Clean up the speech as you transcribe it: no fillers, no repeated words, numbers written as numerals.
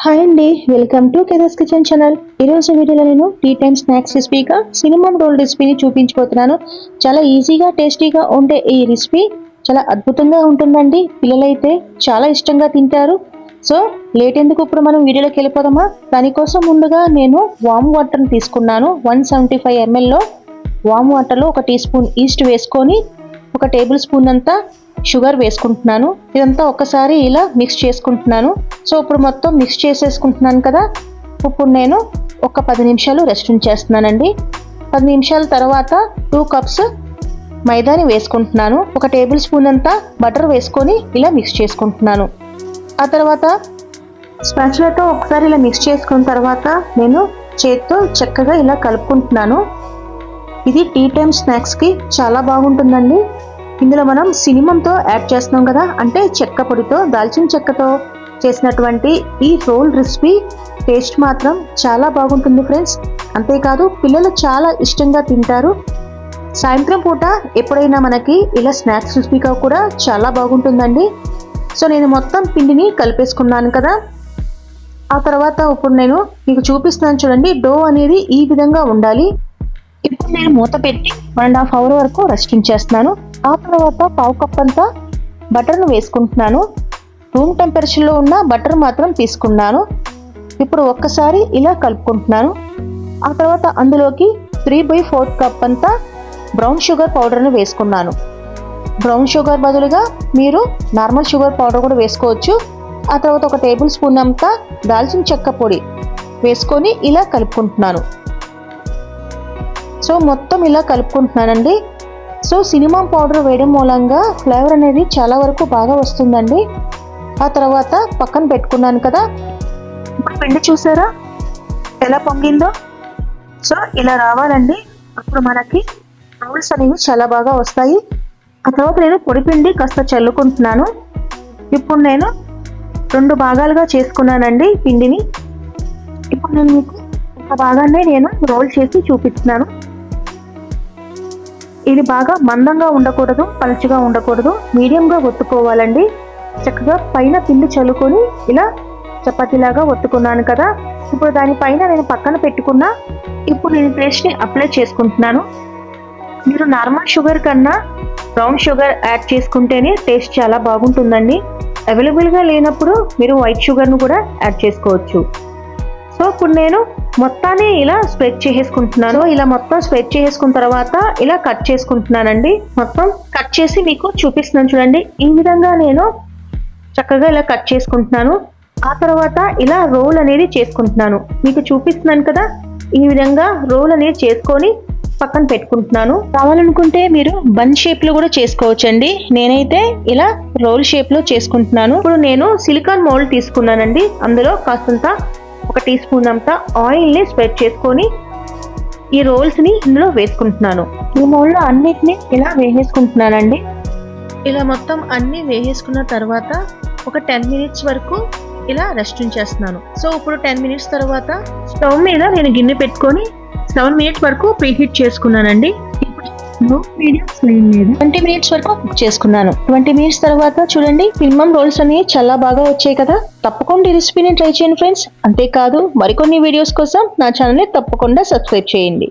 Hi అండి, welcome to Keda's kitchen channel. ఈరోజు వీడియోలో నేను టీ టైమ్ స్నాక్స్ రెసిపీగా సినమన్ రోల్ రెసిపీని చూపించబోతున్నాను. చాలా ఈజీగా టేస్టీగా ఉండే ఈ రెసిపీ చాలా అద్భుతంగా ఉంటుందండి. పిల్లలైతే చాలా ఇష్టంగా తింటారు. సో లేట్ ఎందుకు, ఇప్పుడు మనం వీడియోలోకి వెళ్ళిపోదామా. దానికోసం ముందుగా నేను వామ్ వాటర్ని తీసుకున్నాను. 175 mlలో వామ్ వాటర్లో 1 టీ స్పూన్ ఈస్ట్ వేసుకొని 1 టేబుల్ స్పూన్ అంతా షుగర్ వేసుకుంటున్నాను. ఇదంతా ఒక్కసారి ఇలా మిక్స్ చేసుకుంటున్నాను. సో ఇప్పుడు మొత్తం మిక్స్ చేసేసుకుంటున్నాను కదా. ఇప్పుడు నేను ఒక 10 నిమిషాలు రెస్ట్ ఉంచేస్తున్నానండి. 10 నిమిషాల తర్వాత 2 కప్స్ మైదాని వేసుకుంటున్నాను. 1 టేబుల్ స్పూన్ అంతా బటర్ వేసుకొని ఇలా మిక్స్ చేసుకుంటున్నాను. ఆ తర్వాత స్పాచులాతో ఒకసారి ఇలా మిక్స్ చేసుకున్న తర్వాత నేను చేత్తో చక్కగా ఇలా కలుపుకుంటున్నాను. ఇది టీ టైమ్ స్నాక్స్కి చాలా బాగుంటుందండి. ఇందులో మనం సినిమంతో యాడ్ చేస్తున్నాం కదా, అంటే చెక్క పొడితో, దాల్చిన చెక్కతో చేసినటువంటి ఈ రోల్ రెసిపీ టేస్ట్ మాత్రం చాలా బాగుంటుంది ఫ్రెండ్స్. అంతేకాదు పిల్లలు చాలా ఇష్టంగా తింటారు. సాయంత్రం పూట ఎప్పుడైనా మనకి ఇలా స్నాక్స్ రెసిపీగా కూడా చాలా బాగుంటుందండి. సో నేను మొత్తం పిండిని కలిపేసుకున్నాను కదా. ఆ తర్వాత ఇప్పుడు నేను మీకు చూపిస్తున్నాను చూడండి. డో అనేది ఈ విధంగా ఉండాలి. ఇప్పుడు నేను మూత పెట్టి 1.5 అవర్ వరకు రెస్ట్ ఉంచేస్తున్నాను. ఆ తర్వాత 1/2 కప్ అంతా బటర్ను వేసుకుంటున్నాను. రూమ్ టెంపరేచర్లో ఉన్న బటర్ మాత్రం తీసుకున్నాను. ఇప్పుడు ఒక్కసారి ఇలా కలుపుకుంటున్నాను. ఆ తర్వాత అందులోకి 3/4 కప్ అంతా బ్రౌన్ షుగర్ పౌడర్ను వేసుకున్నాను. బ్రౌన్ షుగర్ బదులుగా మీరు నార్మల్ షుగర్ పౌడర్ కూడా వేసుకోవచ్చు. ఆ తర్వాత 1 టేబుల్ స్పూన్ అంతా దాల్చిన చెక్క పొడి వేసుకొని ఇలా కలుపుకుంటున్నాను. సో మొత్తం ఇలా కలుపుకుంటున్నానండి. సో సినమన్ పౌడర్ వేయడం మూలంగా ఫ్లేవర్ అనేది చాలా వరకు బాగా వస్తుందండి. ఆ తర్వాత పక్కన పెట్టుకున్నాను కదా. ఇప్పుడు పిండి చూసారా ఎలా పొంగిందో. సో ఇలా రావాలండి. అప్పుడు మనకి రోల్స్ అనేవి చాలా బాగా వస్తాయి. ఆ తర్వాత నేను పొడి పిండి కాస్త చల్లుకుంటున్నాను. ఇప్పుడు నేను 2 భాగాలుగా చేసుకున్నానండి పిండిని. ఇప్పుడు నేను మీకు ఒక భాగాన్ని నేను రోల్ చేసి చూపిస్తున్నాను. ఇది బాగా మందంగా ఉండకూడదు, పలుచగా ఉండకూడదు, మీడియంగా ఒత్తుకోవాలండి. చక్కగా పైన పిండి చల్లుకొని ఇలా చపాతీలాగా ఒత్తుకున్నాను కదా. ఇప్పుడు దానిపైన నేను పక్కన పెట్టుకున్న ఇప్పుడు నేను పేస్ట్ని అప్లై చేసుకుంటున్నాను. మీరు నార్మల్ షుగర్ కన్నా బ్రౌన్ షుగర్ యాడ్ చేసుకుంటేనే టేస్ట్ చాలా బాగుంటుందండి. అవైలబుల్గా లేనప్పుడు మీరు వైట్ షుగర్ను కూడా యాడ్ చేసుకోవచ్చు. సో ఇప్పుడు నేను మొత్తాన్ని ఇలా స్ప్రెడ్ చేసేసుకుంటున్నాను. ఇలా మొత్తం స్ప్రెడ్ చేసుకున్న తర్వాత ఇలా కట్ చేసుకుంటున్నానండి. మొత్తం కట్ చేసి మీకు చూపిస్తున్నాను చూడండి. ఈ విధంగా నేను చక్కగా ఇలా కట్ చేసుకుంటున్నాను. ఆ తర్వాత ఇలా రోల్ అనేది చేసుకుంటున్నాను. మీకు చూపిస్తున్నాను కదా, ఈ విధంగా రోల్ అనేది చేసుకొని పక్కన పెట్టుకుంటున్నాను. కావాలనుకుంటే మీరు బన్ షేప్ లో కూడా చేసుకోవచ్చండి. నేనైతే ఇలా రోల్ షేప్ లో చేసుకుంటున్నాను. ఇప్పుడు నేను సిలికాన్ మౌల్డ్ తీసుకున్నానండి. అందులో కాస్తంత 1 టీ స్పూన్ అంతా ఆయిల్ని స్ప్రెడ్ చేసుకొని ఈ రోల్స్ని ఇందులో వేసుకుంటున్నాను. ఈ మౌల్డ్లో అన్నిటిని ఇలా వేసేసుకుంటున్నానండి. ఇలా మొత్తం అన్ని వేసేసుకున్న తర్వాత ఒక 10 మినిట్స్ వరకు ఇలా రెస్ట్ ఉంచేస్తున్నాను. సో ఇప్పుడు 10 మినిట్స్ తర్వాత స్టవ్ మీద నేను గిన్నె పెట్టుకొని 7 మినిట్స్ వరకు ప్రీహీట్ చేసుకున్నానండి. లో మీడియం ఫ్లేమ్ మీద 20 మినిట్స్ వరకు కుక్ చేసుకున్నాను. 20 మినిట్స్ తర్వాత చూడండి సినమన్ రోల్స్ అనేవి చాలా బాగా వచ్చాయి కదా. తప్పకుండా ఈ రెసిపీని ట్రై చేయండి ఫ్రెండ్స్. అంతేకాదు మరికొన్ని వీడియోస్ కోసం నా ఛానల్ని తప్పకుండా సబ్స్క్రైబ్ చేయండి.